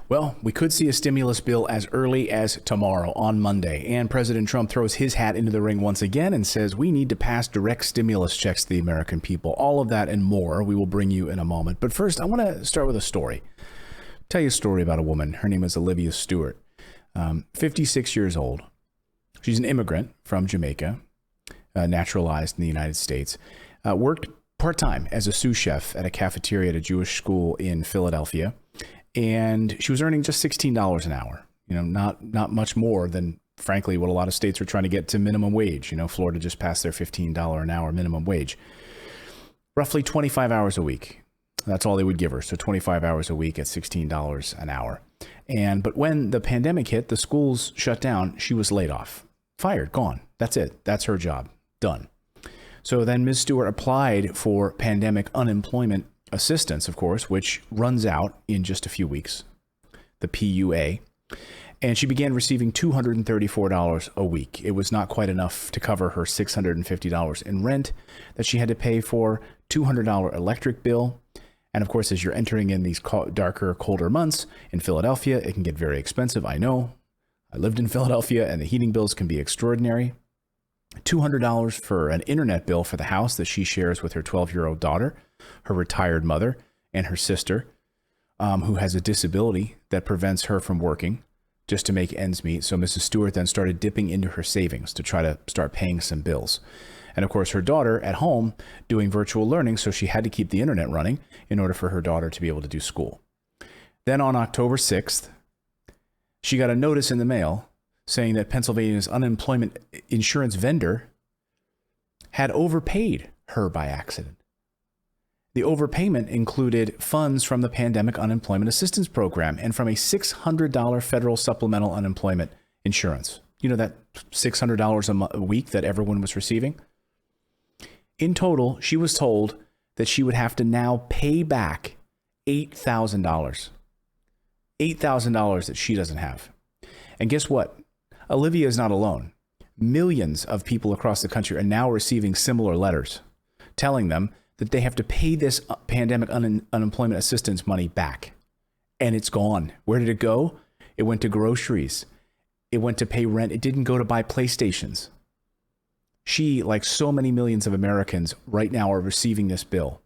Well, we could see a stimulus bill as early as tomorrow on Monday. And President Trump throws his hat into the ring once again and says we need to pass direct stimulus checks to the American people. All of that and more we will bring you in a moment. But first, I want to start with a story. Tell you a story about a woman. Her name is Olivia Stewart, 56 years old. She's an immigrant from Jamaica, naturalized in the United States, worked part-time as a sous chef at a cafeteria at a Jewish school in Philadelphia. And she was earning just $16 an hour, not much more than, frankly, what a lot of states are trying to get to minimum wage. Florida just passed their $15 an hour minimum wage. Roughly 25 hours a week. That's all they would give her. So 25 hours a week at $16 an hour. But when the pandemic hit, the schools shut down, she was laid off, fired, gone. That's it. That's her job. Done. So then Ms. Stewart applied for pandemic unemployment assistance, of course, which runs out in just a few weeks, the PUA, and she began receiving $234 a week. It was not quite enough to cover her $650 in rent that she had to pay for, $200 electric bill, and of course, as you're entering in these darker, colder months in Philadelphia, it can get very expensive. I know. I lived in Philadelphia, and the heating bills can be extraordinary. $200 for an internet bill for the house that she shares with her 12-year-old daughter, her retired mother, and her sister, who has a disability that prevents her from working just to make ends meet. So Mrs. Stewart then started dipping into her savings to try to start paying some bills. And of course, her daughter at home doing virtual learning, so she had to keep the internet running in order for her daughter to be able to do school. Then on October 6th, she got a notice in the mail saying that Pennsylvania's unemployment insurance vendor had overpaid her by accident. The overpayment included funds from the Pandemic Unemployment Assistance Program and from a $600 federal supplemental unemployment insurance. You know, that $600 a week that everyone was receiving? In total, she was told that she would have to now pay back $8,000. $8,000 that she doesn't have. And guess what? Olivia is not alone. Millions of people across the country are now receiving similar letters telling them that they have to pay this pandemic unemployment assistance money back. And it's gone. Where did it go? It went to groceries. It went to pay rent. It didn't go to buy PlayStations. She, like so many millions of Americans right now, are receiving this bill.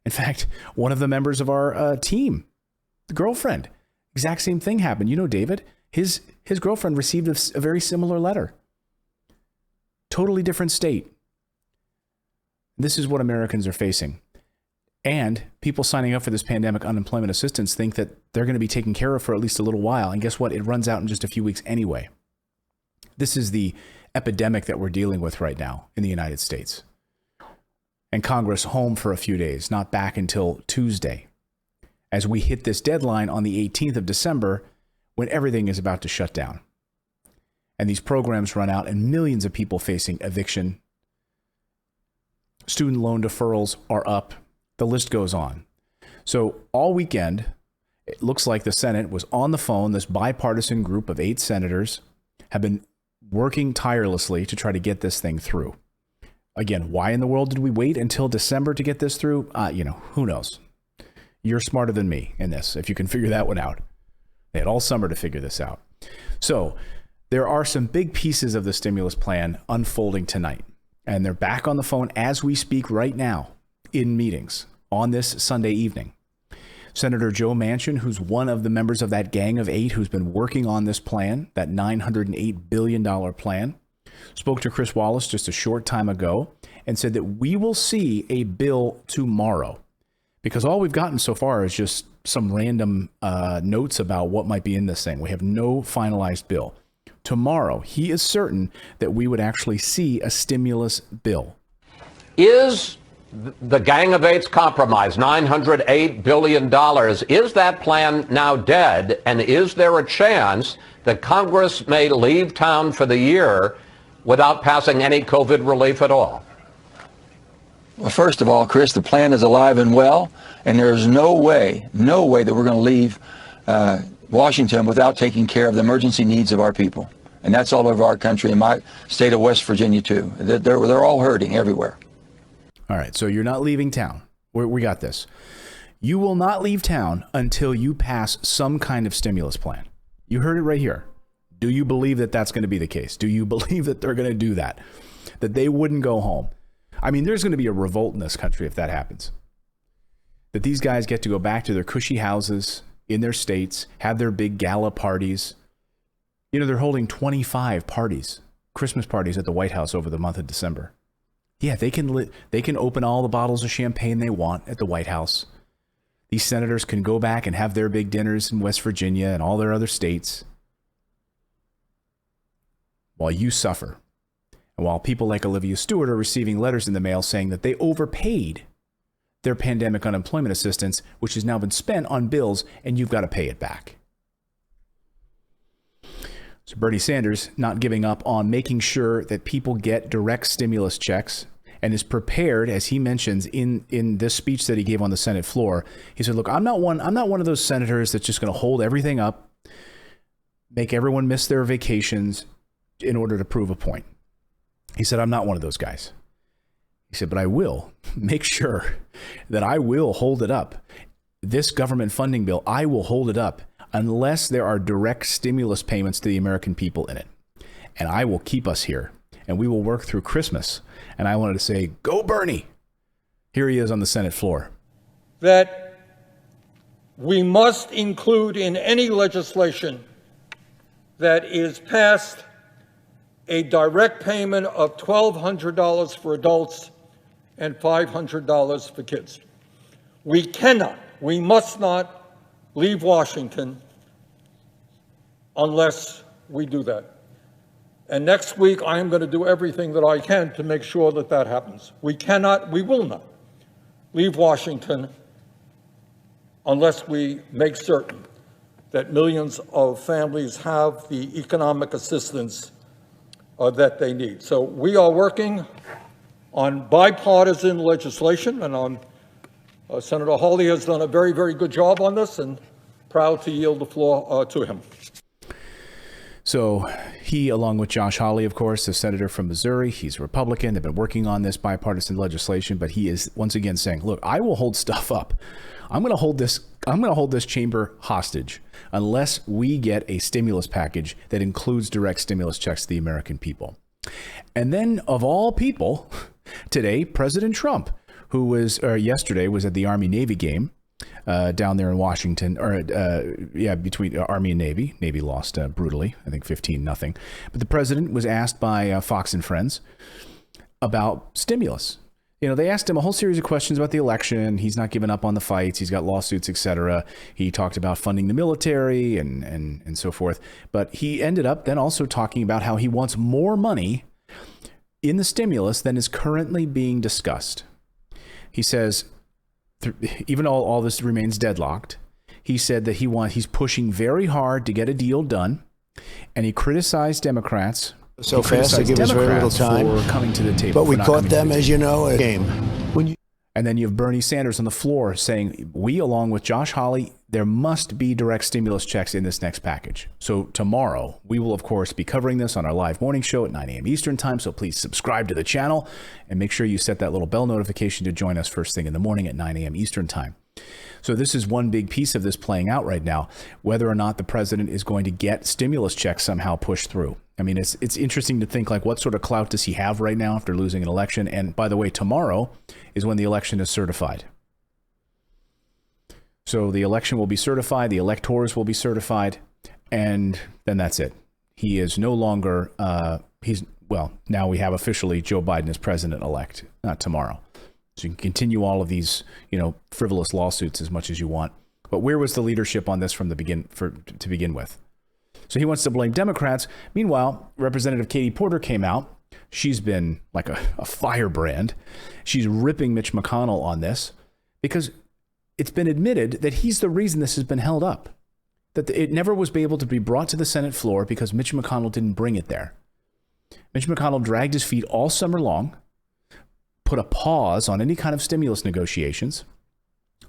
In fact, one of the members of our team, the girlfriend, exact same thing happened. You know, David, his girlfriend received a very similar letter. Totally different state. This is what Americans are facing. And people signing up for this pandemic unemployment assistance think that they're going to be taken care of for at least a little while. And guess what? It runs out in just a few weeks anyway. This is the epidemic that we're dealing with right now in the United States. And Congress home for a few days, not back until Tuesday, as we hit this deadline on the 18th of December when everything is about to shut down. And these programs run out and millions of people facing eviction. Student loan deferrals are up. The list goes on. So all weekend, it looks like the Senate was on the phone. This bipartisan group of 8 senators have been working tirelessly to try to get this thing through. Again, why in the world did we wait until December to get this through? Who knows? You're smarter than me in this, if you can figure that one out. They had all summer to figure this out. So there are some big pieces of the stimulus plan unfolding tonight. And they're back on the phone as we speak right now in meetings on this Sunday evening. Senator Joe Manchin, who's one of the members of that gang of 8 who's been working on this plan, that $908 billion plan, spoke to Chris Wallace just a short time ago and said that we will see a bill tomorrow, because all we've gotten so far is just some random notes about what might be in this thing. We have no finalized bill. Tomorrow, he is certain that we would actually see a stimulus bill. Is the Gang of Eight's compromise, $908 billion, is that plan now dead? And is there a chance that Congress may leave town for the year without passing any COVID relief at all? Well, first of all, Chris, the plan is alive and well, and there's no way that we're going to leave Washington without taking care of the emergency needs of our people. And that's all over our country, in my state of West Virginia, too. They're all hurting everywhere. All right, so you're not leaving town. We got this. You will not leave town until you pass some kind of stimulus plan. You heard it right here. Do you believe that that's going to be the case? Do you believe that they're going to do that? That they wouldn't go home? I mean, there's going to be a revolt in this country if that happens. That these guys get to go back to their cushy houses in their states, have their big gala parties. You know, they're holding 25 parties, Christmas parties at the White House over the month of December. Yeah, they can open all the bottles of champagne they want at the White House. These senators can go back and have their big dinners in West Virginia and all their other states while you suffer. And while people like Olivia Stewart are receiving letters in the mail saying that they overpaid their pandemic unemployment assistance, which has now been spent on bills, and you've got to pay it back. So Bernie Sanders not giving up on making sure that people get direct stimulus checks, and is prepared, as he mentions in this speech that he gave on the Senate floor. He said, look, I'm not one of those senators that's just going to hold everything up, make everyone miss their vacations in order to prove a point. He said, I'm not one of those guys. He said, but I will make sure that I will hold it up. This government funding bill, I will hold it up unless there are direct stimulus payments to the American people in it. And I will keep us here, and we will work through Christmas. And I wanted to say, go Bernie. Here he is on the Senate floor. That we must include in any legislation that is passed a direct payment of $1,200 for adults and $500 for kids. We must not leave Washington unless we do that. And next week, I am going to do everything that I can to make sure that that happens. We will not leave Washington unless we make certain that millions of families have the economic assistance that they need. So we are working on bipartisan legislation, and Senator Hawley has done a very, very good job on this, and proud to yield the floor to him. So he, along with Josh Hawley, of course, the senator from Missouri, he's a Republican. They've been working on this bipartisan legislation, but he is once again saying, look, I will hold stuff up. I'm going to hold this chamber hostage unless we get a stimulus package that includes direct stimulus checks to the American people. And then, of all people, today, President Trump, who was yesterday was at the Army-Navy game down there in Washington, between Army and Navy. Navy lost brutally, I think 15-0. But the president was asked by Fox and Friends about stimulus. You know, they asked him a whole series of questions about the election. He's not giving up on the fights. He's got lawsuits, etc. He talked about funding the military and so forth. But he ended up then also talking about how he wants more money in the stimulus than is currently being discussed. He says, even all this remains deadlocked, he said that he's pushing very hard to get a deal done, and he criticized Democrats. So fast, they give us very little time for coming to the table. But we caught them, as you know, a game. And then you have Bernie Sanders on the floor saying, we, along with Josh Hawley, there must be direct stimulus checks in this next package. So tomorrow, we will, of course, be covering this on our live morning show at 9 a.m. Eastern time. So please subscribe to the channel and make sure you set that little bell notification to join us first thing in the morning at 9 a.m. Eastern time. So this is one big piece of this playing out right now, whether or not the president is going to get stimulus checks somehow pushed through. I mean, it's interesting to think, like, what sort of clout does he have right now after losing an election? And by the way, tomorrow is when the election is certified. So the election will be certified, the electors will be certified, and then that's it. He is no longer, now we have officially Joe Biden as president-elect, not tomorrow. So you can continue all of these, frivolous lawsuits as much as you want. But where was the leadership on this from to begin with? So he wants to blame Democrats. Meanwhile, Representative Katie Porter came out. She's been like a firebrand. She's ripping Mitch McConnell on this because it's been admitted that he's the reason this has been held up. That it never was able to be brought to the Senate floor because Mitch McConnell didn't bring it there. Mitch McConnell dragged his feet all summer long, put a pause on any kind of stimulus negotiations,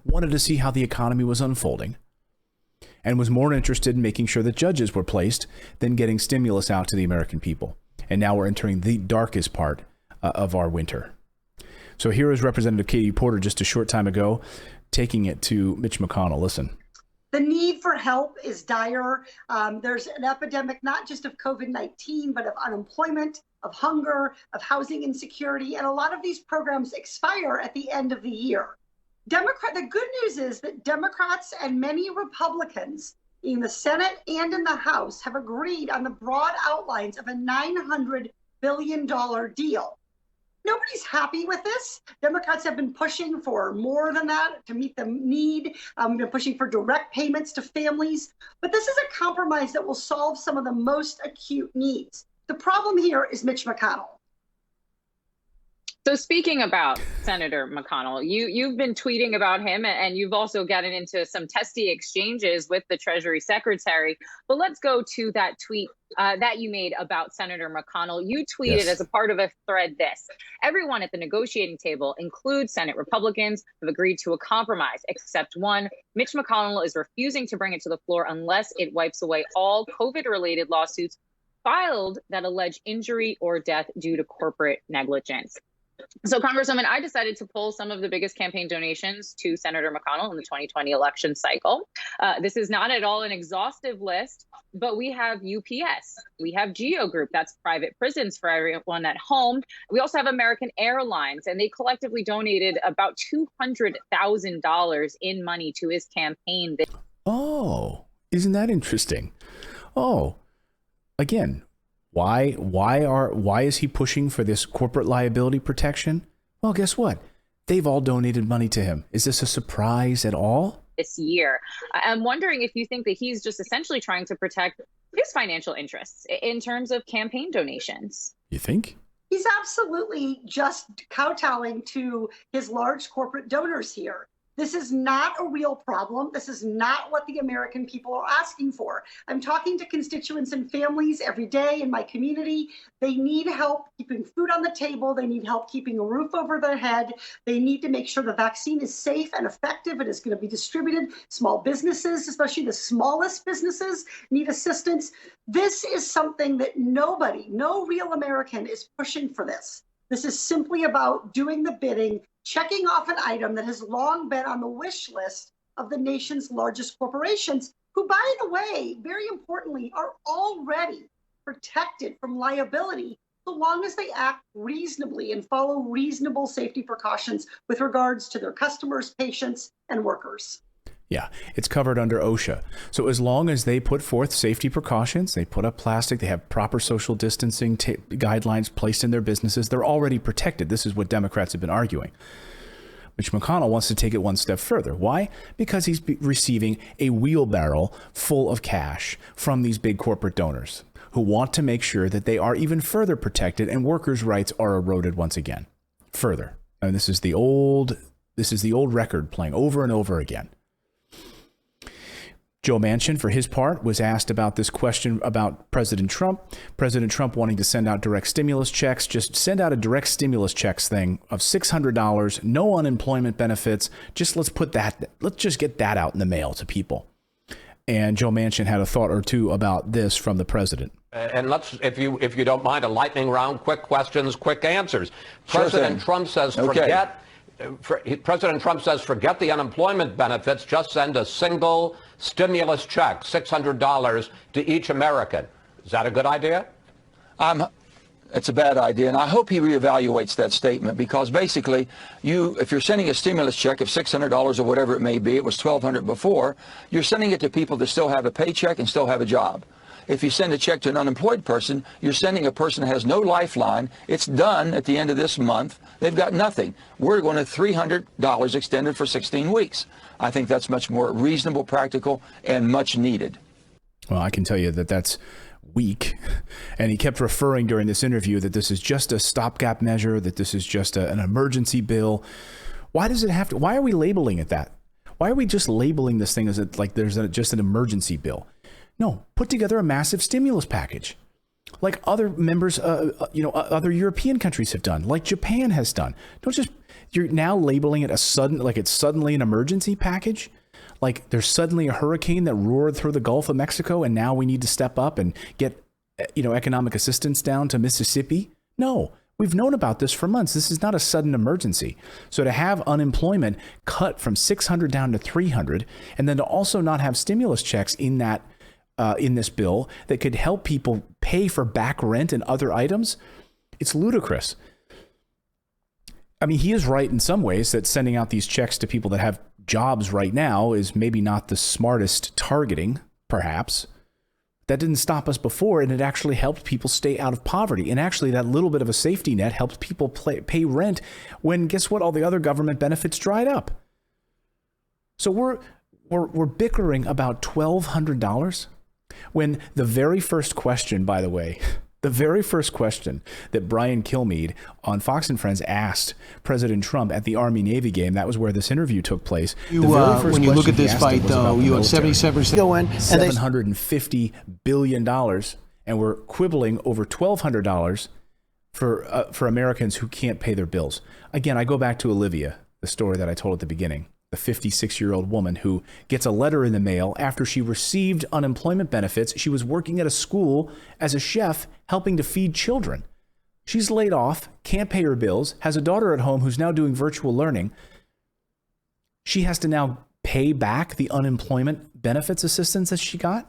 wanted to see how the economy was unfolding, and was more interested in making sure that judges were placed than getting stimulus out to the American people. And now we're entering the darkest part of our winter. So here is Representative Katie Porter just a short time ago, taking it to Mitch McConnell. Listen. The need for help is dire. There's an epidemic, not just of COVID-19, but of unemployment, of hunger, of housing insecurity, and a lot of these programs expire at the end of the year. The good news is that Democrats and many Republicans in the Senate and in the House have agreed on the broad outlines of a $900 billion deal. Nobody's happy with this. Democrats have been pushing for more than that to meet the need. We've been pushing for direct payments to families. But this is a compromise that will solve some of the most acute needs. The problem here is Mitch McConnell. So speaking about Senator McConnell, you've been tweeting about him, and you've also gotten into some testy exchanges with the Treasury Secretary. But let's go to that tweet that you made about Senator McConnell. You tweeted as a part of a thread this: everyone at the negotiating table, include Senate Republicans, have agreed to a compromise, except one. Mitch McConnell is refusing to bring it to the floor unless it wipes away all COVID-related lawsuits filed that allege injury or death due to corporate negligence. So, Congresswoman, I decided to pull some of the biggest campaign donations to Senator McConnell in the 2020 election cycle. This is not at all an exhaustive list, but we have UPS, we have GEO Group, that's private prisons for everyone at home. We also have American Airlines, and they collectively donated about $200,000 in money to his campaign. Oh, isn't that interesting? Oh, again. Why is he pushing for this corporate liability protection? Well, guess what? They've all donated money to him. Is this a surprise at all? This year, I'm wondering if you think that he's just essentially trying to protect his financial interests in terms of campaign donations. You think? He's absolutely just kowtowing to his large corporate donors here. This is not a real problem. This is not what the American people are asking for. I'm talking to constituents and families every day in my community. They need help keeping food on the table. They need help keeping a roof over their head. They need to make sure the vaccine is safe and effective and is going to be distributed. Small businesses, especially the smallest businesses, need assistance. This is something that no real American is pushing for this. This is simply about doing the bidding, checking off an item that has long been on the wish list of the nation's largest corporations, who, by the way, very importantly, are already protected from liability so long as they act reasonably and follow reasonable safety precautions with regards to their customers, patients, and workers. Yeah, it's covered under OSHA. So as long as they put forth safety precautions, they put up plastic, they have proper social distancing guidelines placed in their businesses, they're already protected. This is what Democrats have been arguing. Mitch McConnell wants to take it one step further. Why? Because he's receiving a wheelbarrow full of cash from these big corporate donors who want to make sure that they are even further protected and workers' rights are eroded once again. Further. And this is the old record playing over and over again. Joe Manchin, for his part, was asked about this question about President Trump. President Trump wanting to send out direct stimulus checks. Just send out a direct stimulus checks thing of $600, no unemployment benefits. Let's just get that out in the mail to people. And Joe Manchin had a thought or two about this from the president. And let's, if you don't mind, a lightning round, quick questions, quick answers. President Trump says President Trump says, forget the unemployment benefits, just send a single stimulus check, $600 to each American. Is that a good idea? It's a bad idea, and I hope he reevaluates that statement, because basically, if you're sending a stimulus check of $600 or whatever it may be, it was $1,200 before, you're sending it to people that still have a paycheck and still have a job. If you send a check to an unemployed person, you're sending a person that has no lifeline. It's done at the end of this month. They've got nothing. We're going to $300 extended for 16 weeks. I think that's much more reasonable, practical, and much needed. Well, I can tell you that that's weak. And he kept referring during this interview that this is just a stopgap measure, that this is just an emergency bill. Why does it have to? Why are we labeling it that? Why are we just labeling this thing as like there's just an emergency bill? No, put together a massive stimulus package like other members, other European countries have done, like Japan has done. You're now labeling it it's suddenly an emergency package. Like there's suddenly a hurricane that roared through the Gulf of Mexico and now we need to step up and get, economic assistance down to Mississippi. No, We've known about this for months. This is not a sudden emergency. So to have unemployment cut from 600 down to 300, and then to also not have stimulus checks in that in this bill that could help people pay for back rent and other items, it's ludicrous. I mean, he is right in some ways that sending out these checks to people that have jobs right now is maybe not the smartest targeting, perhaps. That didn't stop us before, and it actually helped people stay out of poverty. And actually, that little bit of a safety net helped people pay rent when, guess what, all the other government benefits dried up. So we're bickering about $1,200 when the very first question, by the way, the very first question that Brian Kilmeade on Fox and Friends asked President Trump at the Army-Navy game, that was where this interview took place. When you look at this fight, though, you have 77% go in, $750 billion, and we're quibbling over $1,200 for Americans who can't pay their bills. Again, I go back to Olivia, the story that I told at the beginning. The 56-year-old woman who gets a letter in the mail after she received unemployment benefits. She was working at a school as a chef helping to feed children. She's laid off, can't pay her bills, has a daughter at home who's now doing virtual learning. She has to now pay back the unemployment benefits assistance that she got.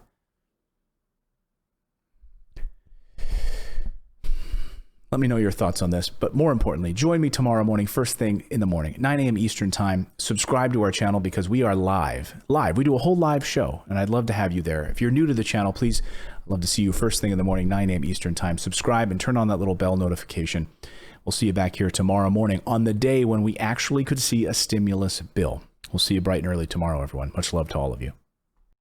Let me know your thoughts on this. But more importantly, join me tomorrow morning, first thing in the morning, 9 a.m. Eastern time. Subscribe to our channel because we are live. We do a whole live show, and I'd love to have you there. If you're new to the channel, please, I'd love to see you first thing in the morning, 9 a.m. Eastern time. Subscribe and turn on that little bell notification. We'll see you back here tomorrow morning on the day when we actually could see a stimulus bill. We'll see you bright and early tomorrow, everyone. Much love to all of you.